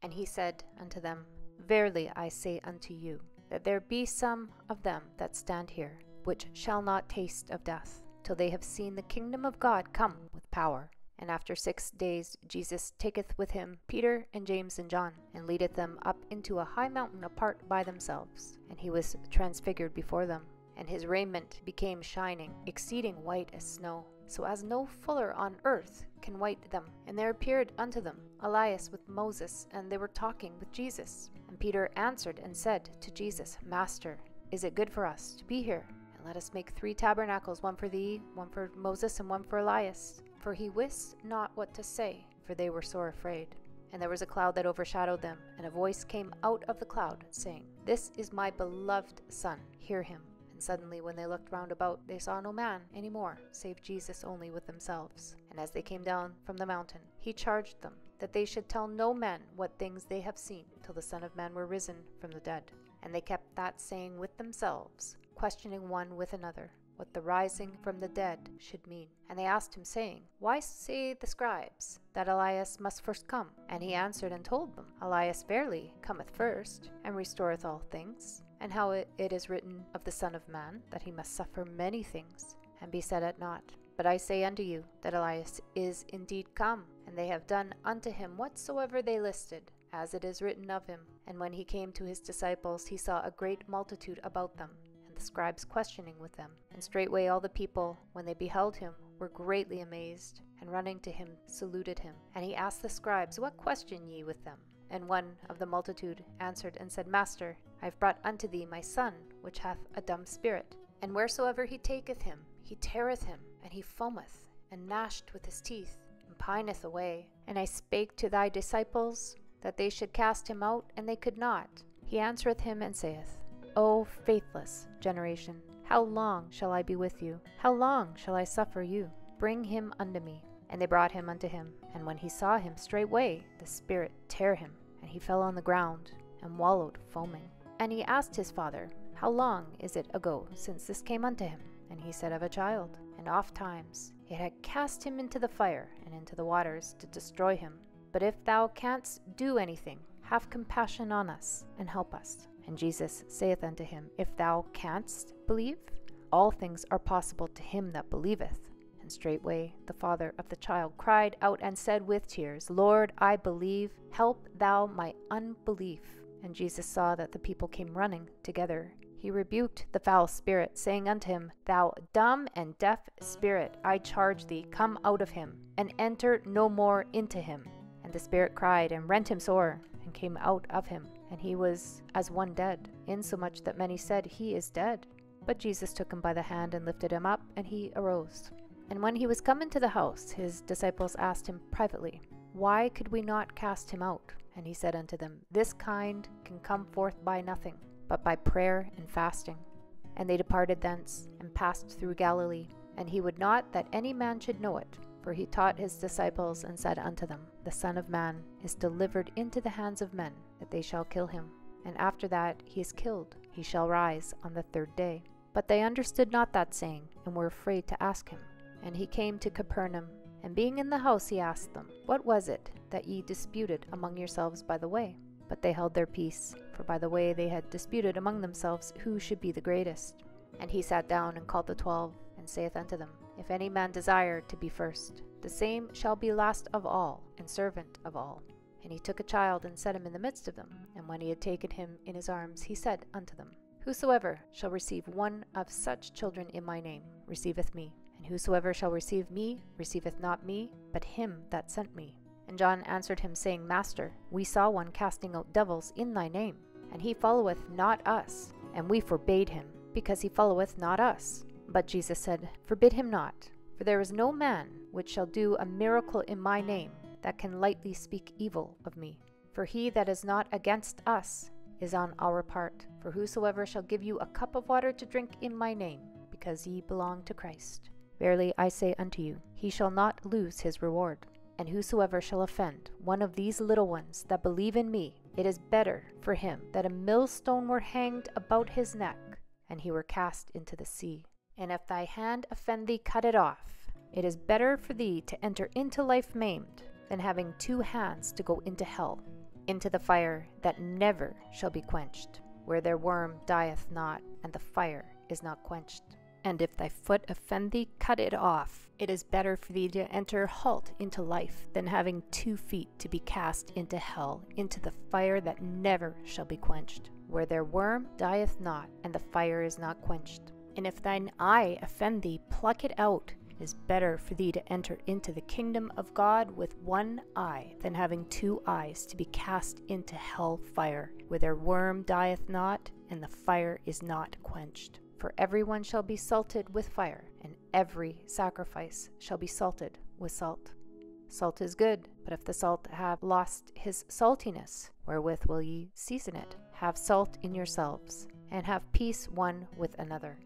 And he said unto them, Verily I say unto you, that there be some of them that stand here, which shall not taste of death, till they have seen the kingdom of God come with power. And after 6 days Jesus taketh with him Peter and James and John, and leadeth them up into a high mountain apart by themselves. And he was transfigured before them, and his raiment became shining, exceeding white as snow, so as no fuller on earth can white them. And there appeared unto them Elias with Moses, and they were talking with Jesus. And Peter answered and said to Jesus, Master, is it good for us to be here? And let us make 3 tabernacles, one for thee, one for Moses, and one for Elias. For he wist not what to say, for they were sore afraid. And there was a cloud that overshadowed them, and a voice came out of the cloud, saying, This is my beloved Son, hear him. And suddenly when they looked round about, they saw no man any more, save Jesus only with themselves. And as they came down from the mountain, he charged them that they should tell no man what things they have seen, till the Son of Man were risen from the dead. And they kept that saying with themselves, questioning one with another, what the rising from the dead should mean. And they asked him, saying, Why say the scribes that Elias must first come? And he answered and told them, Elias verily cometh first, and restoreth all things, and how it is written of the Son of Man, that he must suffer many things, and be set at naught. But I say unto you, that Elias is indeed come, and they have done unto him whatsoever they listed, as it is written of him. And when he came to his disciples, he saw a great multitude about them, the scribes questioning with them. And straightway all the people, when they beheld him, were greatly amazed, and running to him saluted him. And he asked the scribes, What question ye with them? And one of the multitude answered and said, Master, I have brought unto thee my son, which hath a dumb spirit. And wheresoever he taketh him, he teareth him, and he foameth, and gnashed with his teeth, and pineth away. And I spake to thy disciples, that they should cast him out, and they could not. He answereth him and saith, O faithless generation, how long shall I be with you? How long shall I suffer you? Bring him unto me. And they brought him unto him. And when he saw him, straightway the spirit tare him, and he fell on the ground, and wallowed foaming. And he asked his father, How long is it ago since this came unto him? And he said, Of a child. And oft times it had cast him into the fire, and into the waters, to destroy him. But if thou canst do anything, have compassion on us, and help us. And Jesus saith unto him, If thou canst believe, all things are possible to him that believeth. And straightway the father of the child cried out and said with tears, Lord, I believe, help thou my unbelief. And Jesus saw that the people came running together. He rebuked the foul spirit, saying unto him, Thou dumb and deaf spirit, I charge thee, come out of him, and enter no more into him. And the spirit cried and rent him sore, and came out of him. And he was as one dead, insomuch that many said, He is dead. But Jesus took him by the hand, and lifted him up, and he arose. And when he was come into the house, his disciples asked him privately, Why could we not cast him out? And he said unto them, This kind can come forth by nothing, but by prayer and fasting. And they departed thence, and passed through Galilee. And he would not that any man should know it, for he taught his disciples, and said unto them, The Son of Man is delivered into the hands of men, that they shall kill him. And after that he is killed, he shall rise on the 3rd day. But they understood not that saying, and were afraid to ask him. And he came to Capernaum, and being in the house he asked them, What was it that ye disputed among yourselves by the way? But they held their peace, for by the way they had disputed among themselves who should be the greatest. And he sat down and called the 12, and saith unto them, If any man desire to be first, the same shall be last of all, and servant of all. And he took a child, and set him in the midst of them. And when he had taken him in his arms, he said unto them, Whosoever shall receive one of such children in my name receiveth me. And whosoever shall receive me receiveth not me, but him that sent me. And John answered him, saying, Master, we saw one casting out devils in thy name, and he followeth not us. And we forbade him, because he followeth not us. But Jesus said, Forbid him not, for there is no man which shall do a miracle in my name that can lightly speak evil of me. For he that is not against us is on our part. For whosoever shall give you a cup of water to drink in my name, because ye belong to Christ, verily I say unto you, he shall not lose his reward. And whosoever shall offend one of these little ones that believe in me, it is better for him that a millstone were hanged about his neck, and he were cast into the sea. And if thy hand offend thee, cut it off. It is better for thee to enter into life maimed, than having 2 hands to go into hell, into the fire that never shall be quenched, where their worm dieth not, and the fire is not quenched. And if thy foot offend thee, cut it off. It is better for thee to enter halt into life, than having 2 feet to be cast into hell, into the fire that never shall be quenched, where their worm dieth not, and the fire is not quenched. And if thine eye offend thee, pluck it out. It is better for thee to enter into the kingdom of God with 1 eye, than having 2 eyes to be cast into hell fire, where their worm dieth not, and the fire is not quenched. For everyone shall be salted with fire, and every sacrifice shall be salted with salt. Salt is good, but if the salt have lost his saltiness, wherewith will ye season it? Have salt in yourselves, and have peace one with another.